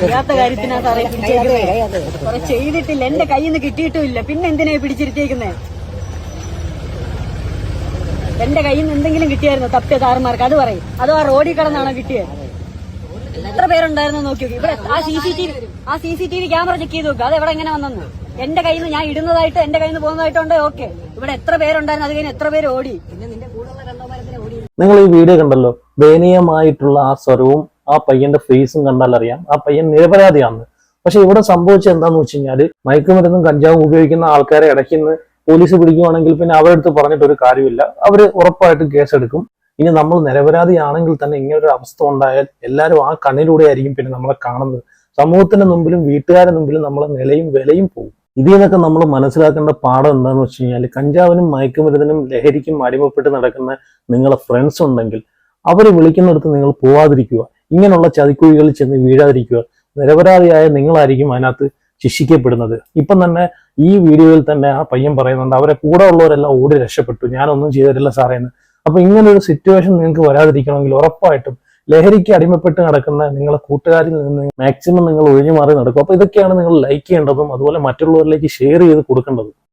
ചെയ്യാത്ത കാര്യത്തിനാ സാറേ പിടിച്ചേക്കുന്നത്. ചെയ്തിട്ടില്ല, എന്റെ കയ്യിൽ നിന്ന് കിട്ടിയിട്ടുമില്ല, പിന്നെ എന്തിനാ പിടിച്ചിരുത്തിയേക്കുന്നേ? എന്റെ കയ്യിൽ നിന്ന് എന്തെങ്കിലും കിട്ടിയായിരുന്നു തപ്പിയ താറുമാർക്ക്? അത് പറയും. അതോ ആ റോഡിൽ കിടന്നാണോ കിട്ടിയത്? എത്ര പേരുണ്ടായിരുന്നു നോക്കി നോക്കി. ഇവിടെ ആ CCTV ക്യാമറ ചെക്ക് ചെയ്ത് നോക്കുക. അത് എവിടെ എങ്ങനെ വന്നെന്ന്. എന്റെ കയ്യിൽ നിന്ന് ഞാൻ ഇടുന്നതായിട്ട് എന്റെ കയ്യിൽ നിന്ന് പോകുന്നതായിട്ടുണ്ട്. ഓക്കെ, ഇവിടെ എത്ര പേരുണ്ടായിരുന്നു, അത് കഴിഞ്ഞ് എത്ര പേര് ഓടി? നിങ്ങൾ ഈ വീഡിയോ കണ്ടല്ലോ, ദയനീയമായിട്ടുള്ള ആ സ്വരവും ആ പയ്യന്റെ ഫേസും കണ്ടാൽ അറിയാം ആ പയ്യൻ നിരപരാധിയാണെന്ന്. പക്ഷെ ഇവിടെ സംഭവിച്ചത് എന്താന്ന് വെച്ച് കഴിഞ്ഞാല്, മയക്കുമരുന്നും കഞ്ചാവും ഉപയോഗിക്കുന്ന ആൾക്കാരെ ഇടയ്ക്കുന്ന് പോലീസ് പിടിക്കുവാണെങ്കിൽ പിന്നെ അവരുടെ അടുത്ത് പറഞ്ഞിട്ട് ഒരു കാര്യമില്ല, അവര് ഉറപ്പായിട്ടും കേസെടുക്കും. ഇനി നമ്മൾ നിരപരാധിയാണെങ്കിൽ തന്നെ ഇങ്ങനൊരു അവസ്ഥ ഉണ്ടായാൽ എല്ലാവരും ആ കണ്ണിലൂടെ ആയിരിക്കും പിന്നെ നമ്മളെ കാണുന്നത്. സമൂഹത്തിന്റെ മുമ്പിലും വീട്ടുകാരുടെ മുമ്പിലും നമ്മളെ നിലയും വിലയും പോകും. ഇതിൽ നിന്നൊക്കെ നമ്മൾ മനസ്സിലാക്കേണ്ട പാഠം എന്താന്ന് വെച്ച് കഴിഞ്ഞാൽ, കഞ്ചാവിനും മയക്കുമരുന്നിനും ലഹരിക്കും അടിമപ്പെട്ട് നടക്കുന്ന നിങ്ങളെ ഫ്രണ്ട്സ് ഉണ്ടെങ്കിൽ അവർ വിളിക്കുന്നിടത്ത് നിങ്ങൾ പോവാതിരിക്കുക, ഇങ്ങനെയുള്ള ചതിക്കുഴികളിൽ ചെന്ന് വീഴാതിരിക്കുക. നിരപരാധിയായ നിങ്ങളായിരിക്കും അതിനകത്ത് ശിക്ഷിക്കപ്പെടുന്നത്. ഇപ്പം തന്നെ ഈ വീഡിയോയിൽ തന്നെ ആ പയ്യൻ പറയുന്നുണ്ട്, അവരെ കൂടെ ഉള്ളവരെല്ലാം ഓടി രക്ഷപ്പെട്ടു, ഞാനൊന്നും ചെയ്തിട്ടില്ല സാറേന്ന്. അപ്പൊ ഇങ്ങനൊരു സിറ്റുവേഷൻ നിങ്ങൾക്ക് വരാതിരിക്കണമെങ്കിൽ ഉറപ്പായിട്ടും ലഹരിക്ക് അടിമപ്പെട്ട് നടക്കുന്ന നിങ്ങളെ കൂട്ടുകാരിൽ നിന്ന് മാക്സിമം നിങ്ങൾ ഒഴിഞ്ഞു മാറി നടക്കും. അപ്പൊ ഇതൊക്കെയാണ് നിങ്ങൾ ലൈക്ക് ചെയ്യേണ്ടതും അതുപോലെ മറ്റുള്ളവരിലേക്ക് ഷെയർ ചെയ്ത് കൊടുക്കേണ്ടതും.